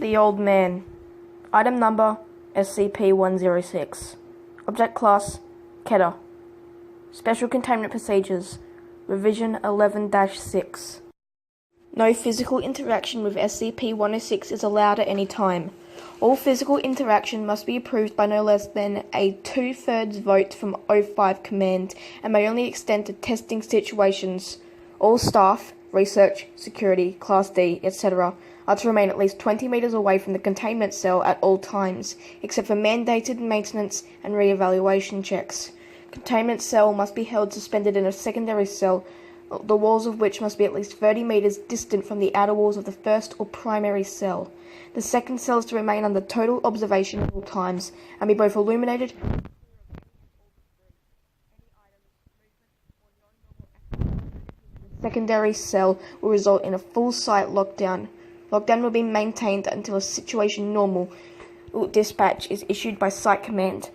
The Old Man. Item number SCP-106. Object Class Keter. Special Containment Procedures Revision 11-6. No physical interaction with SCP-106 is allowed at any time. All physical interaction must be approved by no less than a 2/3 vote from O5 Command and may only extend to testing situations. All staff, research, security, Class D, etc. are to remain at least 20 meters away from the containment cell at all times, except for mandated maintenance and re-evaluation checks. Containment cell must be held suspended in a secondary cell, the walls of which must be at least 30 meters distant from the outer walls of the first or primary cell. The second cell is to remain under total observation at all times and be both illuminated. The secondary cell will result in a full site lockdown. Lockdown will be maintained until a situation normal dispatch is issued by Site Command.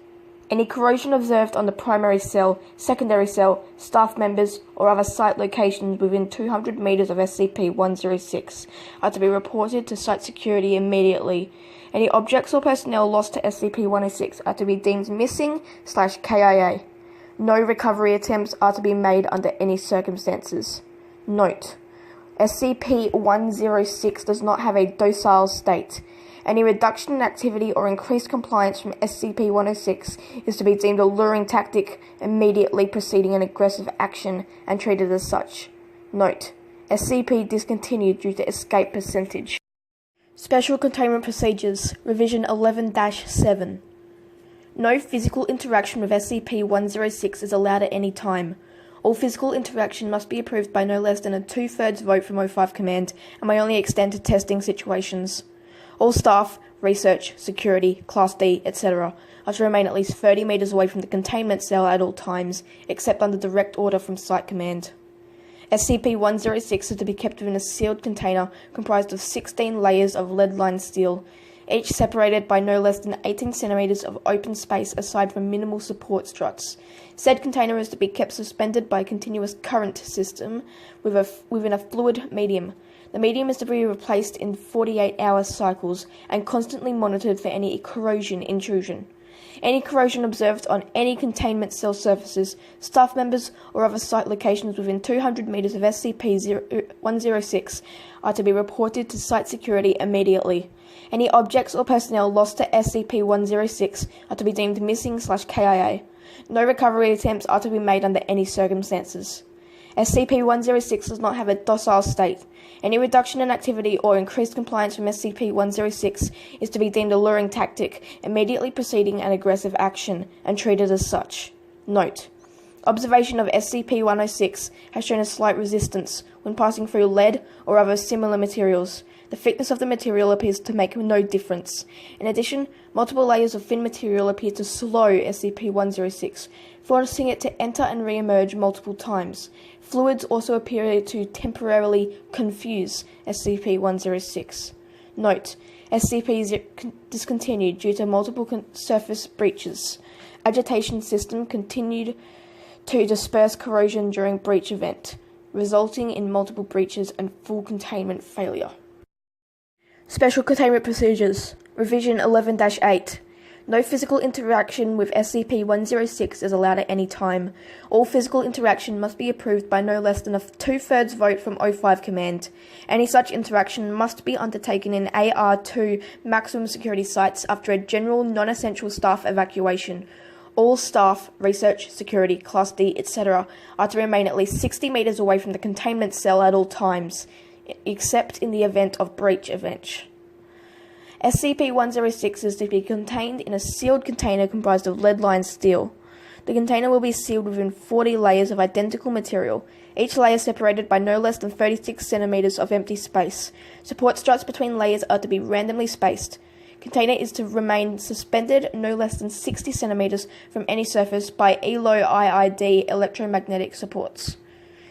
Any corrosion observed on the primary cell, secondary cell, staff members, or other site locations within 200 meters of SCP-106 are to be reported to Site Security immediately. Any objects or personnel lost to SCP-106 are to be deemed missing/KIA. No recovery attempts are to be made under any circumstances. Note: SCP-106 does not have a docile state. Any reduction in activity or increased compliance from SCP-106 is to be deemed a luring tactic, immediately preceding an aggressive action and treated as such. Note: SCP discontinued due to escape percentage. Special Containment Procedures Revision 11-7. No physical interaction with SCP-106 is allowed at any time. All physical interaction must be approved by no less than a 2/3 vote from O5 Command and may only extend to testing situations. All staff, research, security, Class D, etc. are to remain at least 30 meters away from the containment cell at all times, except under direct order from Site Command. SCP-106 is to be kept within a sealed container comprised of 16 layers of lead-lined steel, each separated by no less than 18 centimeters of open space aside from minimal support struts. Said container is to be kept suspended by a continuous current system within a fluid medium. The medium is to be replaced in 48-hour cycles and constantly monitored for any corrosion intrusion. Any corrosion observed on any containment cell surfaces, staff members, or other site locations within 200 meters of SCP-106 are to be reported to Site Security immediately. Any objects or personnel lost to SCP-106 are to be deemed missing/KIA. No recovery attempts are to be made under any circumstances. SCP-106 does not have a docile state. Any reduction in activity or increased compliance from SCP-106 is to be deemed a luring tactic, immediately preceding an aggressive action, and treated as such. Note: observation of SCP-106 has shown a slight resistance when passing through lead or other similar materials. The thickness of the material appears to make no difference. In addition, multiple layers of thin material appear to slow SCP-106, forcing it to enter and re-emerge multiple times. Fluids also appear to temporarily confuse SCP-106. Note: SCP is discontinued due to multiple surface breaches. Agitation system continued to disperse corrosion during breach event, resulting in multiple breaches and full containment failure. Special Containment Procedures Revision 11-8. No physical interaction with SCP-106 is allowed at any time. All physical interaction must be approved by no less than a 2/3 vote from O5 Command. Any such interaction must be undertaken in AR-2 maximum security sites after a general non-essential staff evacuation. All staff, research, security, Class D, etc. are to remain at least 60 meters away from the containment cell at all times, except in the event of breach event. SCP-106 is to be contained in a sealed container comprised of lead-lined steel. The container will be sealed within 40 layers of identical material, each layer separated by no less than 36 centimeters of empty space. Support struts between layers are to be randomly spaced. Container is to remain suspended no less than 60 centimeters from any surface by ELO-IID electromagnetic supports.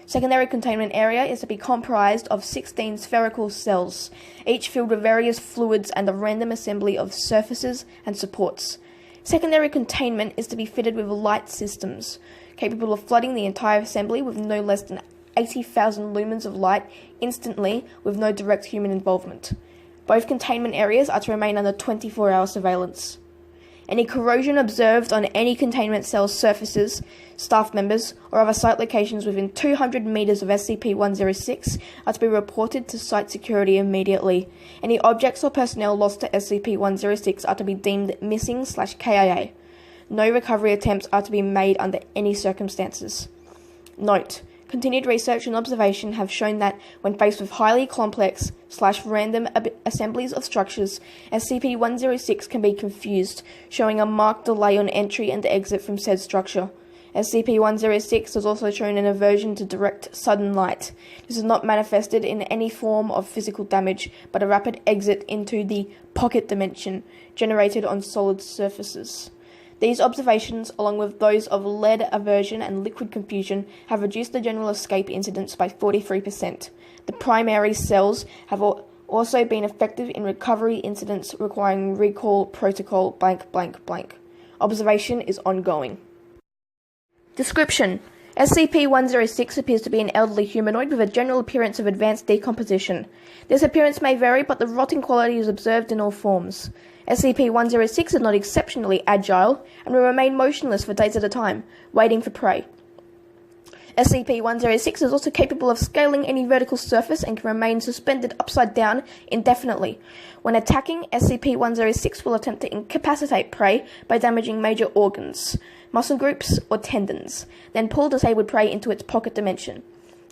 Secondary containment area is to be comprised of 16 spherical cells, each filled with various fluids and a random assembly of surfaces and supports. Secondary containment is to be fitted with light systems, capable of flooding the entire assembly with no less than 80,000 lumens of light instantly with no direct human involvement. Both containment areas are to remain under 24-hour surveillance. Any corrosion observed on any containment cell's surfaces, staff members, or other site locations within 200 metres of SCP-106 are to be reported to site security immediately. Any objects or personnel lost to SCP-106 are to be deemed missing/KIA. No recovery attempts are to be made under any circumstances. Note: continued research and observation have shown that when faced with highly complex/random assemblies of structures, SCP-106 can be confused, showing a marked delay on entry and exit from said structure. SCP-106 has also shown an aversion to direct, sudden light. This is not manifested in any form of physical damage, but a rapid exit into the pocket dimension generated on solid surfaces. These observations, along with those of lead aversion and liquid confusion, have reduced the general escape incidence by 43%. The primary cells have also been effective in recovery incidents requiring recall protocol ... Observation is ongoing. Description: SCP-106 appears to be an elderly humanoid with a general appearance of advanced decomposition. This appearance may vary, but the rotting quality is observed in all forms. SCP-106 is not exceptionally agile and will remain motionless for days at a time, waiting for prey. SCP-106 is also capable of scaling any vertical surface and can remain suspended upside down indefinitely. When attacking, SCP-106 will attempt to incapacitate prey by damaging major organs, muscle groups, or tendons, then pull disabled prey into its pocket dimension.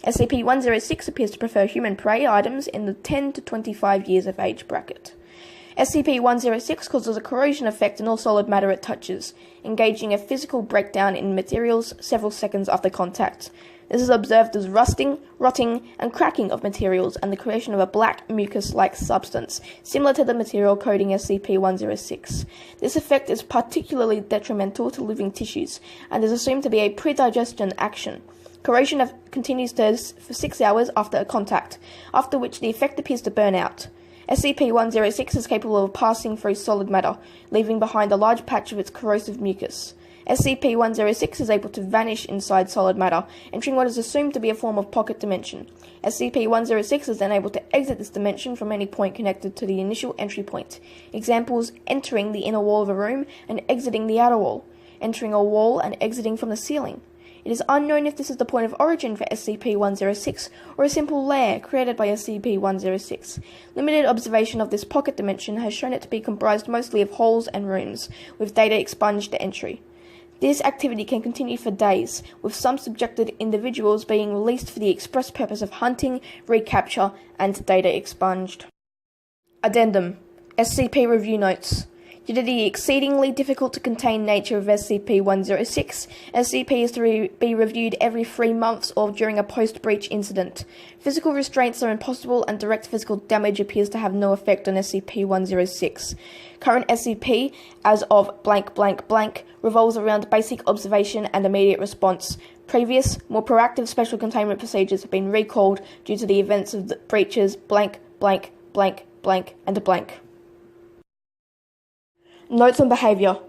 SCP-106 appears to prefer human prey items in the 10 to 25 years of age bracket. SCP-106 causes a corrosion effect in all solid matter it touches, engaging a physical breakdown in materials several seconds after contact. This is observed as rusting, rotting, and cracking of materials and the creation of a black mucus-like substance, similar to the material coating SCP-106. This effect is particularly detrimental to living tissues, and is assumed to be a predigestion action. Corrosion continues for 6 hours after a contact, after which the effect appears to burn out. SCP-106 is capable of passing through solid matter, leaving behind a large patch of its corrosive mucus. SCP-106 is able to vanish inside solid matter, entering what is assumed to be a form of pocket dimension. SCP-106 is then able to exit this dimension from any point connected to the initial entry point. Examples: entering the inner wall of a room and exiting the outer wall, entering a wall and exiting from the ceiling. It is unknown if this is the point of origin for SCP-106 or a simple lair created by SCP-106. Limited observation of this pocket dimension has shown it to be comprised mostly of holes and rooms, with data expunged to entry. This activity can continue for days, with some subjected individuals being released for the express purpose of hunting, recapture, and data expunged. Addendum: SCP Review Notes. Due to the exceedingly difficult to contain nature of SCP-106, SCP is to be reviewed every 3 months or during a post-breach incident. Physical restraints are impossible and direct physical damage appears to have no effect on SCP-106. Current SCP, as of ... revolves around basic observation and immediate response. Previous, more proactive special containment procedures have been recalled due to the events of the breaches ... and ... Notes on behaviour.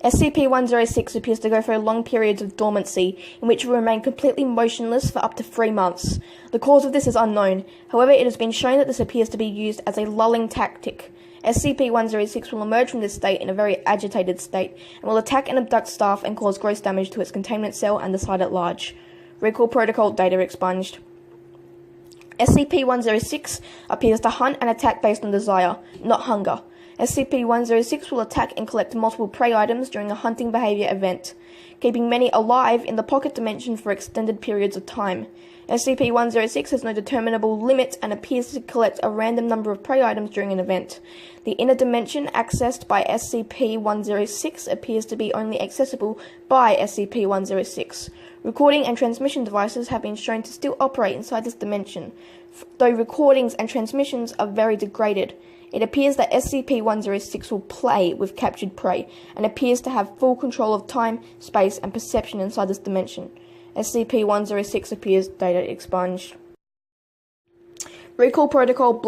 SCP-106 appears to go through long periods of dormancy, in which it will remain completely motionless for up to 3 months. The cause of this is unknown. However, it has been shown that this appears to be used as a lulling tactic. SCP-106 will emerge from this state in a very agitated state, and will attack and abduct staff and cause gross damage to its containment cell and the site at large. Recall protocol data expunged. SCP-106 appears to hunt and attack based on desire, not hunger. SCP-106 will attack and collect multiple prey items during a hunting behavior event, keeping many alive in the pocket dimension for extended periods of time. SCP-106 has no determinable limit and appears to collect a random number of prey items during an event. The inner dimension accessed by SCP-106 appears to be only accessible by SCP-106. Recording and transmission devices have been shown to still operate inside this dimension, though recordings and transmissions are very degraded. It appears that SCP-106 will play with captured prey, and appears to have full control of time, space, and perception inside this dimension. SCP-106 appears data expunged. Recall protocol ...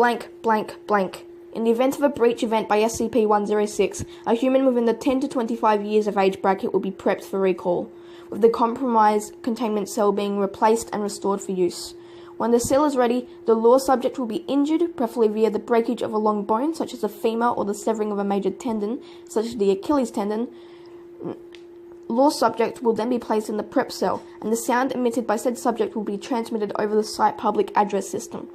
In the event of a breach event by SCP-106, a human within the 10 to 25 years of age bracket will be prepped for recall, with the compromised containment cell being replaced and restored for use. When the seal is ready, the law subject will be injured, preferably via the breakage of a long bone, such as a femur, or the severing of a major tendon, such as the Achilles tendon. Law subject will then be placed in the prep cell, and the sound emitted by said subject will be transmitted over the site public address system.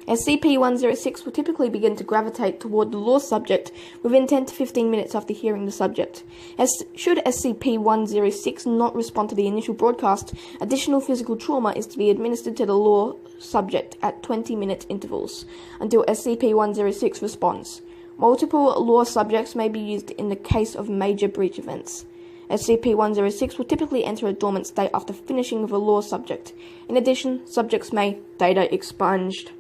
SCP-106 will typically begin to gravitate toward the law subject within 10 to 15 minutes after hearing the subject. Should SCP-106 not respond to the initial broadcast, additional physical trauma is to be administered to the law subject at 20-minute intervals until SCP-106 responds. Multiple law subjects may be used in the case of major breach events. SCP-106 will typically enter a dormant state after finishing with a law subject. In addition, subjects may data expunged.